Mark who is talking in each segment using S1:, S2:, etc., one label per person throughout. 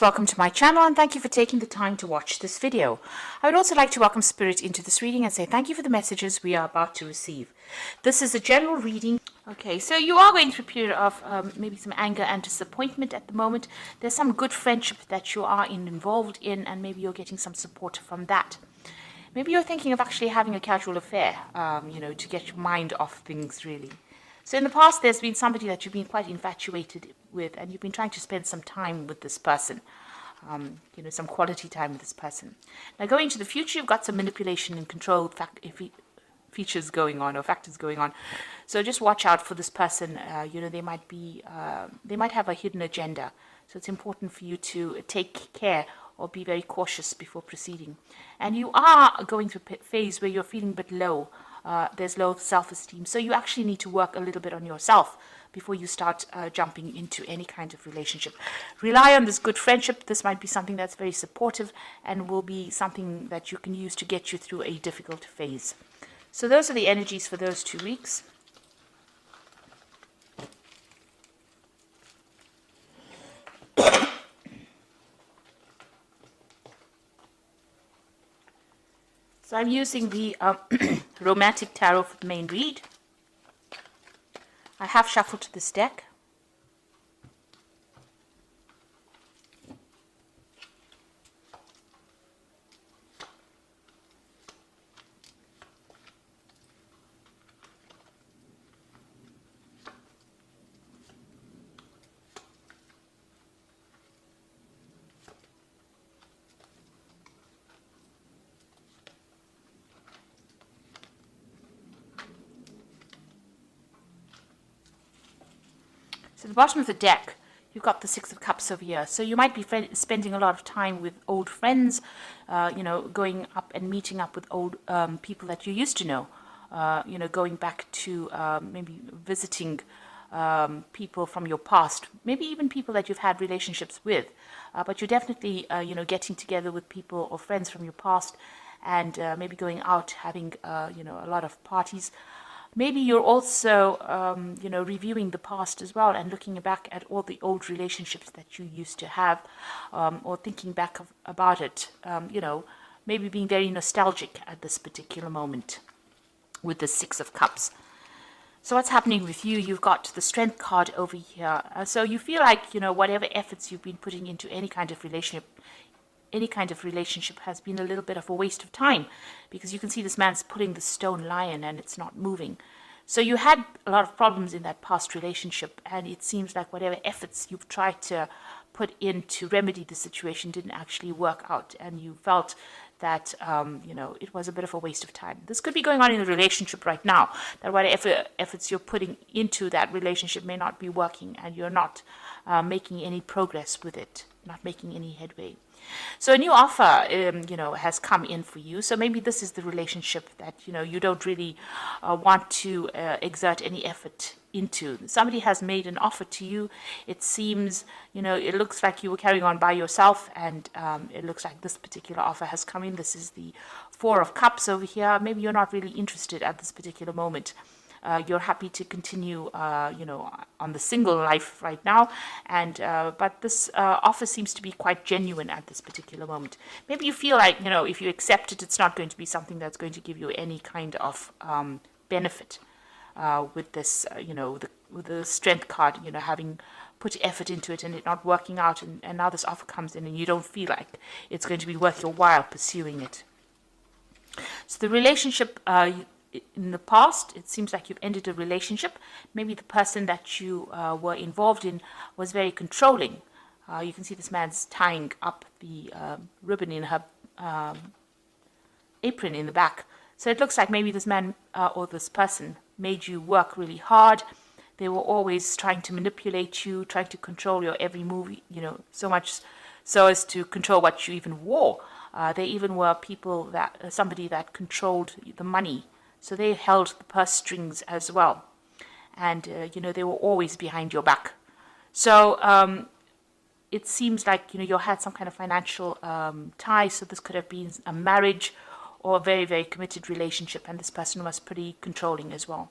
S1: Welcome to my channel and thank you for taking the time to watch this video. I would also like to welcome Spirit into this reading and say thank you for the messages we are about to receive. This is a general reading. Okay, so you are going through a period of maybe some anger and disappointment at the moment. There's some good friendship that you are involved in, and maybe you're getting some support from that. Maybe you're thinking of actually having a casual affair, to get your mind off things really. So in the past, there's been somebody that you've been quite infatuated with, and you've been trying to spend some time with this person, some quality time with this person. Now, going into the future, you've got some manipulation and control features going on, or factors going on. So just watch out for this person. They might have a hidden agenda. So it's important for you to take care or be very cautious before proceeding. And you are going through a phase where you're feeling a bit low. There's low self-esteem, so you actually need to work a little bit on yourself before you start jumping into any kind of relationship. Rely on this good friendship. This might be something that's very supportive and will be something that you can use to get you through a difficult phase. So those are the energies for those 2 weeks. So I'm using the Romantic Tarot for the main read. I have shuffled this deck. So the bottom of the deck, you've got the Six of Cups over here. So you might be spending a lot of time with old friends, going up and meeting up with old people that you used to know, going back to maybe visiting people from your past, maybe even people that you've had relationships with. But you're definitely, getting together with people or friends from your past and maybe going out, having, a lot of parties. Maybe you're also, reviewing the past as well and looking back at all the old relationships that you used to have, or thinking back about it, maybe being very nostalgic at this particular moment with the Six of Cups. So what's happening with you? You've got the Strength card over here. So you feel like, whatever efforts you've been putting into any kind of relationship has been a little bit of a waste of time, because you can see this man's pulling the stone lion and it's not moving. So you had a lot of problems in that past relationship, and it seems like whatever efforts you've tried to put in to remedy the situation didn't actually work out, and you felt that it was a bit of a waste of time. This could be going on in the relationship right now, that whatever efforts you're putting into that relationship may not be working, and you're not making any progress with it, not making any headway. So a new offer, has come in for you. So maybe this is the relationship that, you don't really want to exert any effort into. Somebody has made an offer to you. It seems, it looks like you were carrying on by yourself, and it looks like this particular offer has come in. This is the Four of Cups over here. Maybe you're not really interested at this particular moment. You're happy to continue, on the single life right now, and but this offer seems to be quite genuine at this particular moment. Maybe you feel like, if you accept it, it's not going to be something that's going to give you any kind of benefit with this, with the Strength card, having put effort into it and it not working out, and now this offer comes in and you don't feel like it's going to be worth your while pursuing it. So the relationship, in the past, it seems like you've ended a relationship. Maybe the person that you were involved in was very controlling. You can see this man's tying up the ribbon in her apron in the back. So it looks like maybe this man or this person made you work really hard. They were always trying to manipulate you, trying to control your every move, so much so as to control what you even wore. They even were somebody that controlled the money. So they held the purse strings as well. And, they were always behind your back. So it seems like, you had some kind of financial tie. So this could have been a marriage or a very, very committed relationship. And this person was pretty controlling as well.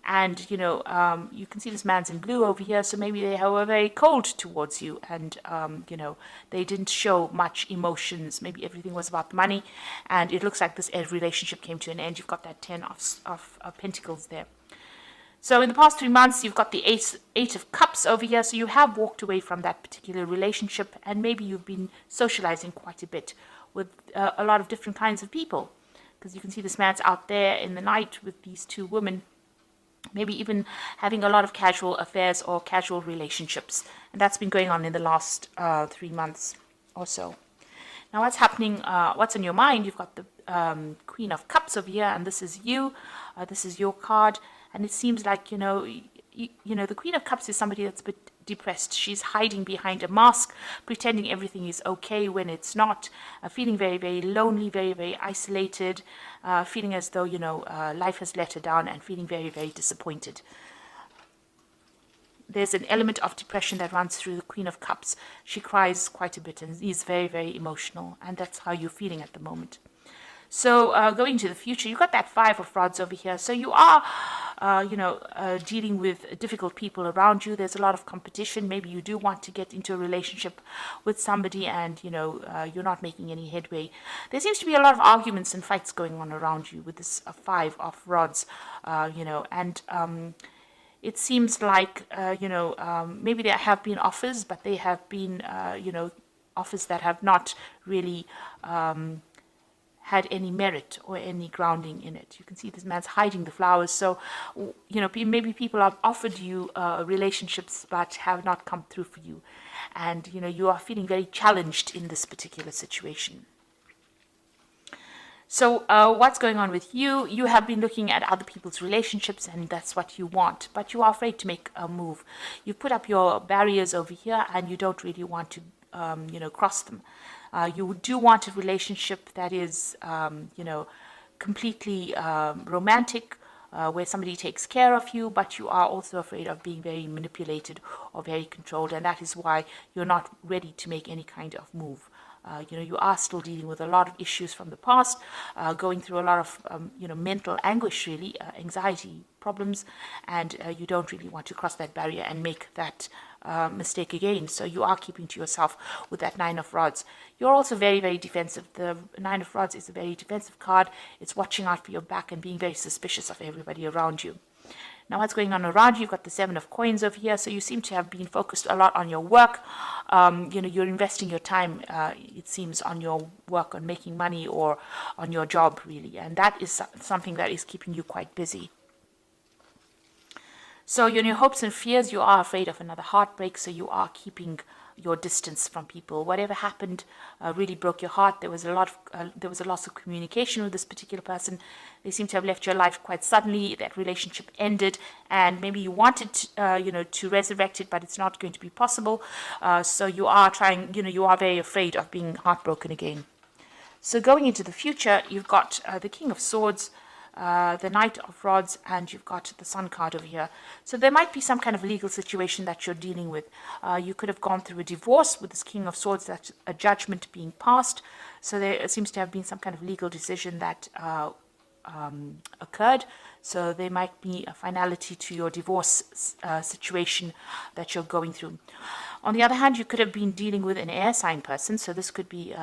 S1: And, you can see this man's in blue over here, so maybe they were very cold towards you, and, they didn't show much emotions. Maybe everything was about money, and it looks like this relationship came to an end. You've got that 10 of Pentacles there. So in the past 3 months, you've got the Eight of Cups over here, so you have walked away from that particular relationship, and maybe you've been socializing quite a bit with a lot of different kinds of people, because you can see this man's out there in the night with these two women, maybe even having a lot of casual affairs or casual relationships. And that's been going on in the last 3 months or so. Now, what's happening, what's on your mind? You've got the Queen of Cups over here, and this is you. This is your card. And it seems like, the Queen of Cups is somebody that's a bit depressed. She's hiding behind a mask, pretending everything is okay when it's not, feeling very, very lonely, very, very isolated, feeling as though, life has let her down, and feeling very, very disappointed. There's an element of depression that runs through the Queen of Cups. She cries quite a bit and is very, very emotional, and that's how you're feeling at the moment. So going to the future, you've got that Five of Rods over here. So you are, dealing with difficult people around you. There's a lot of competition. Maybe you do want to get into a relationship with somebody, and, you're not making any headway. There seems to be a lot of arguments and fights going on around you with this Five of Rods, and it seems like, maybe there have been offers, but they have been, offers that have not really had any merit or any grounding in it. You can see this man's hiding the flowers. So, maybe people have offered you relationships but have not come through for you. And, you are feeling very challenged in this particular situation. So what's going on with you? You have been looking at other people's relationships, and that's what you want, but you are afraid to make a move. You've put up your barriers over here, and you don't really want to, cross them. You do want a relationship that is, completely romantic, where somebody takes care of you, but you are also afraid of being very manipulated or very controlled, and that is why you're not ready to make any kind of move. You are still dealing with a lot of issues from the past, going through a lot of, mental anguish, really, anxiety problems, and you don't really want to cross that barrier and make that mistake again. So you are keeping to yourself with that Nine of Rods. You're also very, very defensive. The Nine of Rods is a very defensive card. It's watching out for your back and being very suspicious of everybody around you. Now, what's going on around you? You've got the Seven of Coins over here. So you seem to have been focused a lot on your work. You're investing your time, it seems, on your work, on making money, or on your job, really. And that is something that is keeping you quite busy. So in your hopes and fears, you are afraid of another heartbreak. So you are keeping your distance from people. Whatever happened really broke your heart. There was a loss of communication with this particular person. They seem to have left your life quite suddenly. That relationship ended, and maybe you wanted to resurrect it, but it's not going to be possible. So you are trying. You are very afraid of being heartbroken again. So going into the future, you've got the King of Swords, the Knight of Rods, and you've got the Sun card over here. So there might be some kind of legal situation that you're dealing with. You could have gone through a divorce with this King of Swords, that's a judgment being passed. So there seems to have been some kind of legal decision that occurred. So there might be a finality to your divorce situation that you're going through. On the other hand, you could have been dealing with an air sign person. So this could be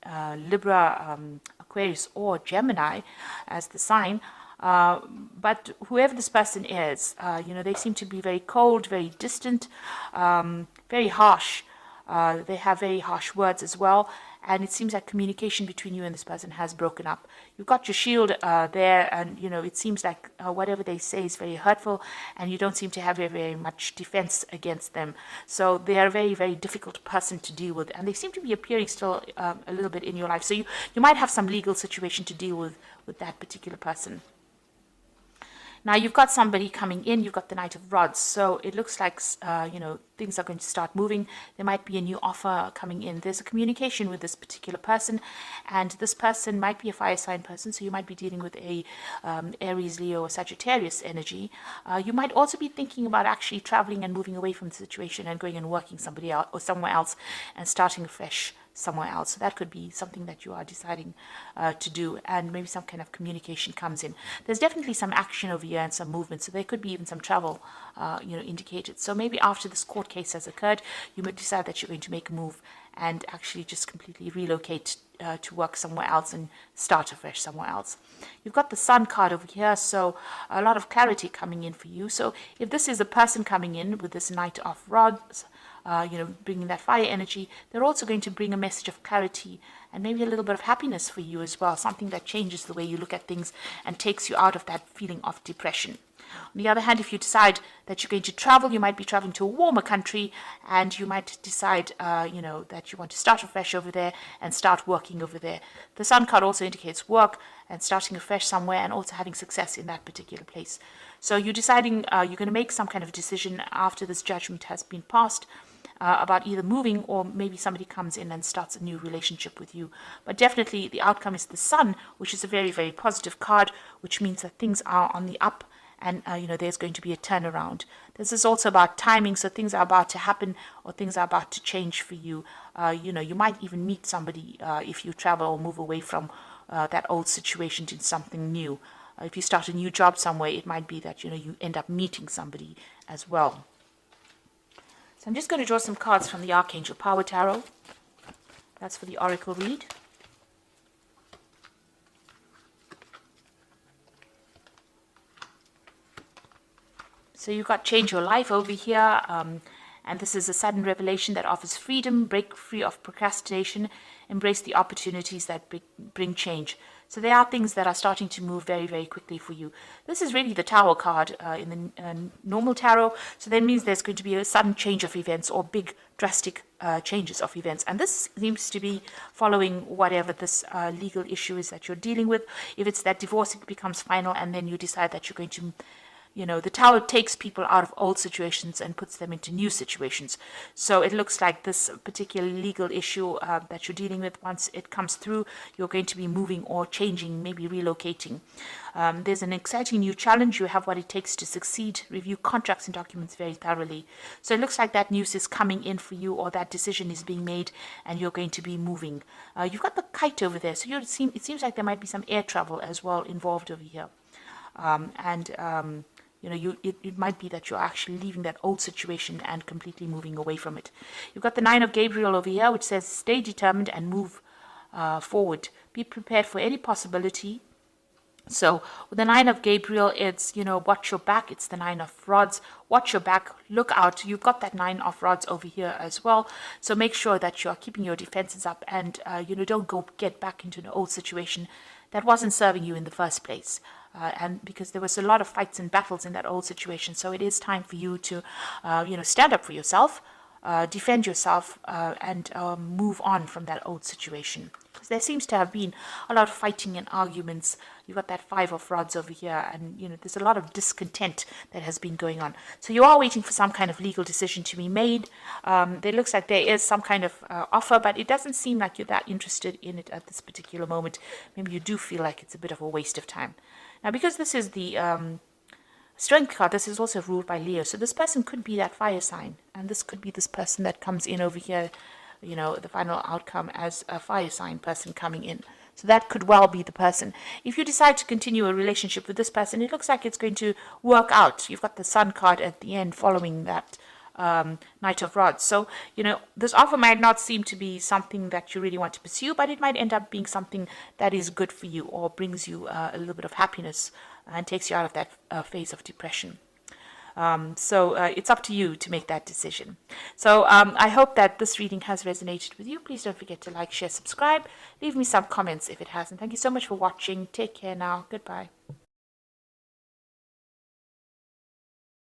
S1: Libra, Aquarius, or Gemini as the sign. But whoever this person is, they seem to be very cold, very distant, very harsh. They have very harsh words as well. And it seems like communication between you and this person has broken up. You've got your shield there, and, it seems like whatever they say is very hurtful, and you don't seem to have very, very much defense against them. So they are a very, very difficult person to deal with, and they seem to be appearing still a little bit in your life. So you might have some legal situation to deal with that particular person. Now, you've got somebody coming in. You've got the Knight of Rods. So it looks like, things are going to start moving. There might be a new offer coming in. There's a communication with this particular person. And this person might be a fire sign person. So you might be dealing with a Aries, Leo, or Sagittarius energy. You might also be thinking about actually traveling and moving away from the situation and going and working somebody else or somewhere else and starting a fresh somewhere else. So that could be something that you are deciding to do, and maybe some kind of communication comes in. There's definitely some action over here and some movement, so there could be even some travel, indicated. So maybe after this court case has occurred, you might decide that you're going to make a move and actually just completely relocate to work somewhere else and start afresh somewhere else. You've got the Sun card over here, so a lot of clarity coming in for you. So if this is a person coming in with this Knight of Rods, bringing that fire energy, they're also going to bring a message of clarity and maybe a little bit of happiness for you as well, something that changes the way you look at things and takes you out of that feeling of depression. On the other hand, if you decide that you're going to travel, you might be traveling to a warmer country, and you might decide, that you want to start afresh over there and start working over there. The Sun card also indicates work and starting afresh somewhere and also having success in that particular place. So you're deciding you're going to make some kind of decision after this judgment has been passed about either moving, or maybe somebody comes in and starts a new relationship with you. But definitely the outcome is the Sun, which is a very, very positive card, which means that things are on the up. And, there's going to be a turnaround. This is also about timing, so things are about to happen or things are about to change for you. You might even meet somebody if you travel or move away from that old situation to something new. If you start a new job somewhere, it might be that, you end up meeting somebody as well. So I'm just going to draw some cards from the Archangel Power Tarot. That's for the Oracle read. So you've got Change Your Life over here, and this is a sudden revelation that offers freedom, break free of procrastination, embrace the opportunities that bring change. So there are things that are starting to move very, very quickly for you. This is really the Tower card in the normal tarot, so that means there's going to be a sudden change of events or big, drastic changes of events. And this seems to be following whatever this legal issue is that you're dealing with. If it's that divorce, it becomes final, and then you decide that you're going to the Tower takes people out of old situations and puts them into new situations. So it looks like this particular legal issue that you're dealing with, once it comes through, you're going to be moving or changing, maybe relocating. There's an exciting new challenge. You have what it takes to succeed. Review contracts and documents very thoroughly. So it looks like that news is coming in for you, or that decision is being made, and you're going to be moving. You've got the Kite over there, so it seems like there might be some air travel as well involved over here. It might be that you're actually leaving that old situation and completely moving away from it. You've got the Nine of Gabriel over here, which says, stay determined and move forward. Be prepared for any possibility. So with the Nine of Gabriel, it's, watch your back. It's the Nine of Rods. Watch your back. Look out. You've got that Nine of Rods over here as well. So make sure that you're keeping your defenses up and, don't get back into an old situation that wasn't serving you in the first place. And because there was a lot of fights and battles in that old situation. So it is time for you to, stand up for yourself, defend yourself, and move on from that old situation. Because there seems to have been a lot of fighting and arguments. You've got that Five of Rods over here, and, there's a lot of discontent that has been going on. So you are waiting for some kind of legal decision to be made. There looks like there is some kind of offer, but it doesn't seem like you're that interested in it at this particular moment. Maybe you do feel like it's a bit of a waste of time. Now, because this is the Strength card, this is also ruled by Leo. So this person could be that fire sign. And this could be this person that comes in over here, the final outcome as a fire sign person coming in. So that could well be the person. If you decide to continue a relationship with this person, it looks like it's going to work out. You've got the Sun card at the end following that Knight of Rods. So, this offer might not seem to be something that you really want to pursue, but it might end up being something that is good for you or brings you a little bit of happiness and takes you out of that phase of depression. So it's up to you to make that decision. So I hope that this reading has resonated with you. Please don't forget to like, share, subscribe. Leave me some comments if it hasn't. Thank you so much for watching. Take care now. Goodbye.